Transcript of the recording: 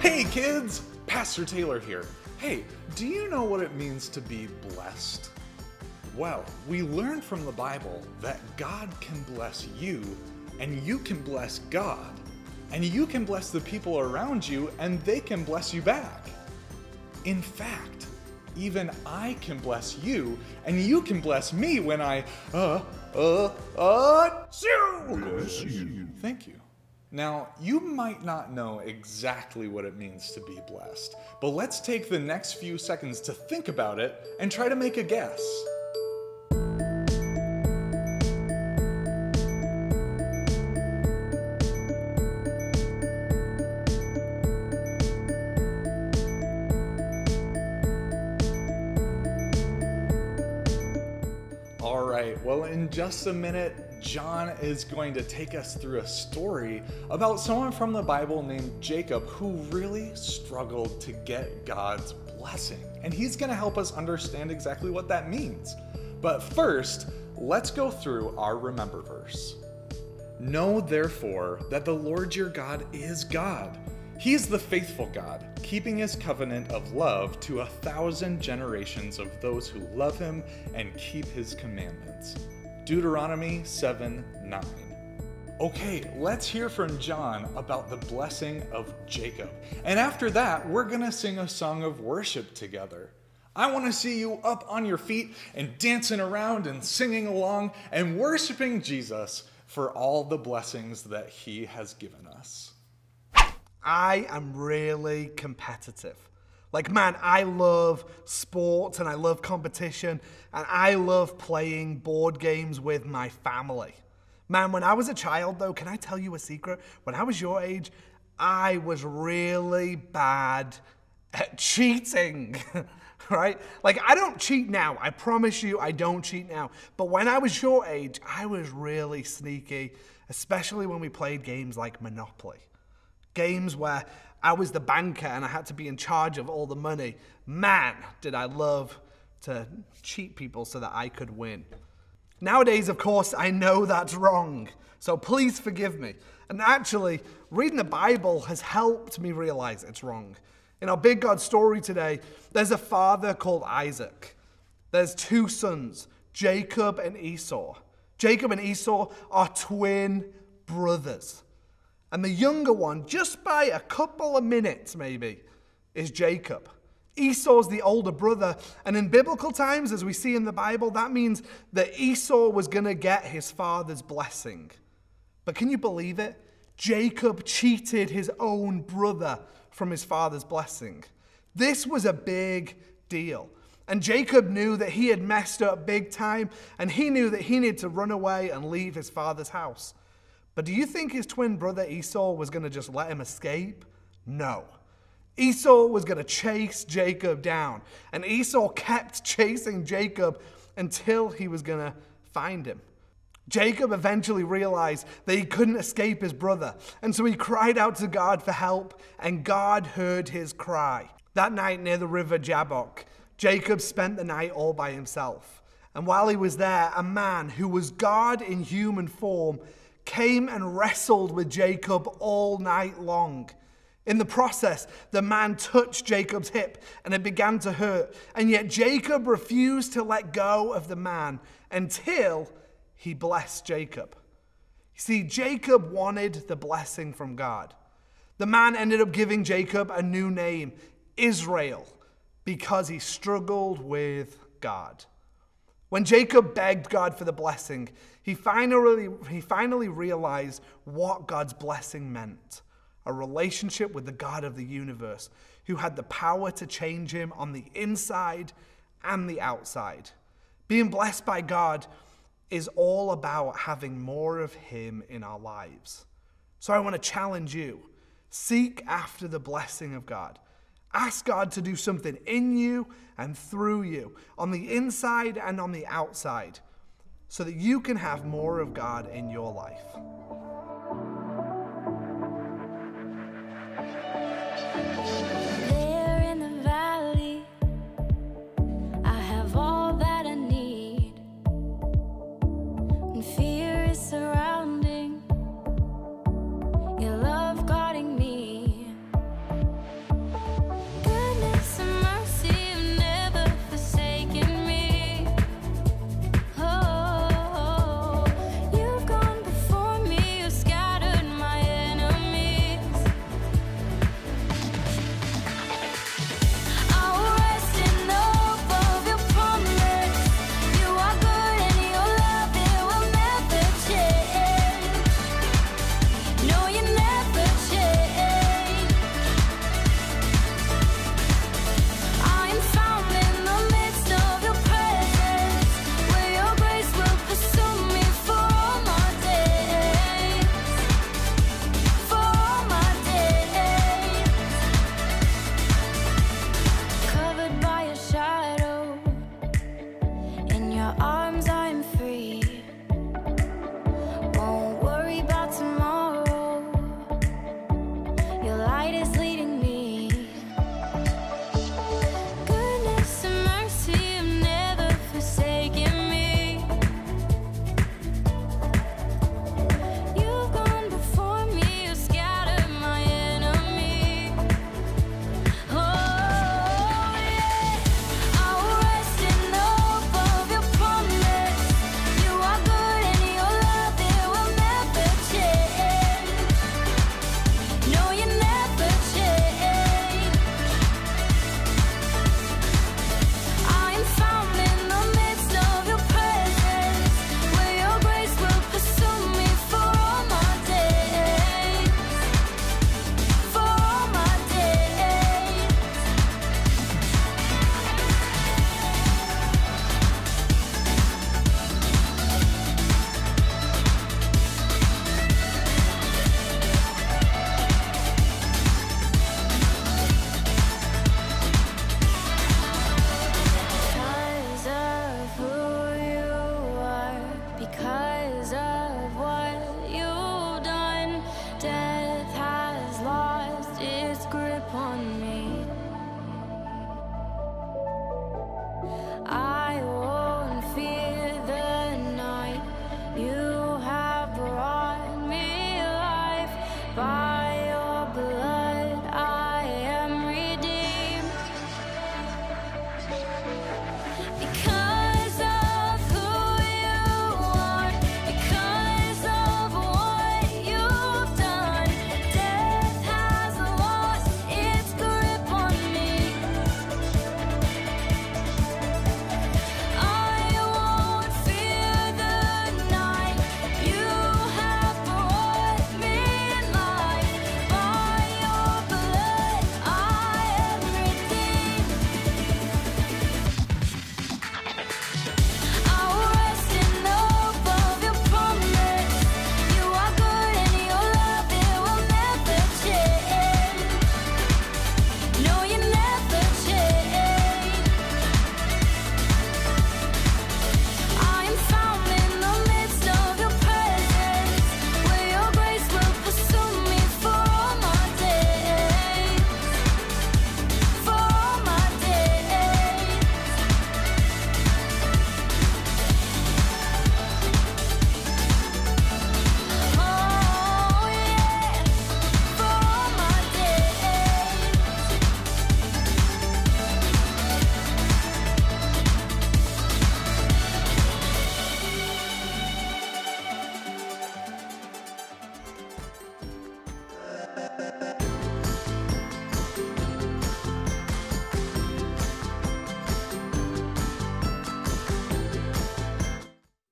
Hey kids, Pastor Taylor here. Hey, do you know what it means to be blessed? Well, we learned from the Bible that God can bless you, and you can bless God, and you can bless the people around you, and they can bless you back. In fact, even I can bless you, and you can bless me when I, bless you. Thank you. Now, you might not know exactly what it means to be blessed, but let's take the next few seconds to think about it and try to make a guess. All right, well, in just a minute, John is going to take us through a story about someone from the Bible named Jacob who really struggled to get God's blessing. And he's going to help us understand exactly what that means. But first, let's go through our Remember verse. Know therefore that the Lord your God is God. He is the faithful God, keeping his covenant of love to 1,000 generations of those who love him and keep his commandments. Deuteronomy 7:9. Okay, let's hear from John about the blessing of Jacob. And after that, we're gonna sing a song of worship together. I wanna see you up on your feet and dancing around and singing along and worshiping Jesus for all the blessings that he has given us. I am really competitive. Like, man, I love sports and I love competition and I love playing board games with my family. Man, when I was a child, though, can I tell you a secret? When I was your age, I was really bad at cheating, right? Like, I don't cheat now. I promise you I don't cheat now. But when I was your age, I was really sneaky, especially when we played games like Monopoly. Games where I was the banker and I had to be in charge of all the money. Man, did I love to cheat people so that I could win. Nowadays, of course, I know that's wrong, so please forgive me. And actually, reading the Bible has helped me realize it's wrong. In our Big God story today, there's a father called Isaac. There's two sons, Jacob and Esau. Jacob and Esau are twin brothers. And the younger one, just by a couple of minutes maybe, is Jacob. Esau's the older brother, and in biblical times, as we see in the Bible, that means that Esau was going to get his father's blessing. But can you believe it? Jacob cheated his own brother from his father's blessing. This was a big deal. And Jacob knew that he had messed up big time, and he knew that he needed to run away and leave his father's house. But do you think his twin brother Esau was going to just let him escape? No. Esau was going to chase Jacob down. And Esau kept chasing Jacob until he was going to find him. Jacob eventually realized that he couldn't escape his brother. And so he cried out to God for help, and God heard his cry. That night near the river Jabbok, Jacob spent the night all by himself. And while he was there, a man who was God in human form came and wrestled with Jacob all night long. In the process, the man touched Jacob's hip and it began to hurt. And yet Jacob refused to let go of the man until he blessed Jacob. You see, Jacob wanted the blessing from God. The man ended up giving Jacob a new name, Israel, because he struggled with God. When Jacob begged God for the blessing, he finally realized what God's blessing meant. A relationship with the God of the universe who had the power to change him on the inside and the outside. Being blessed by God is all about having more of him in our lives. So I want to challenge you. Seek after the blessing of God. Ask God to do something in you and through you, on the inside and on the outside, so that you can have more of God in your life.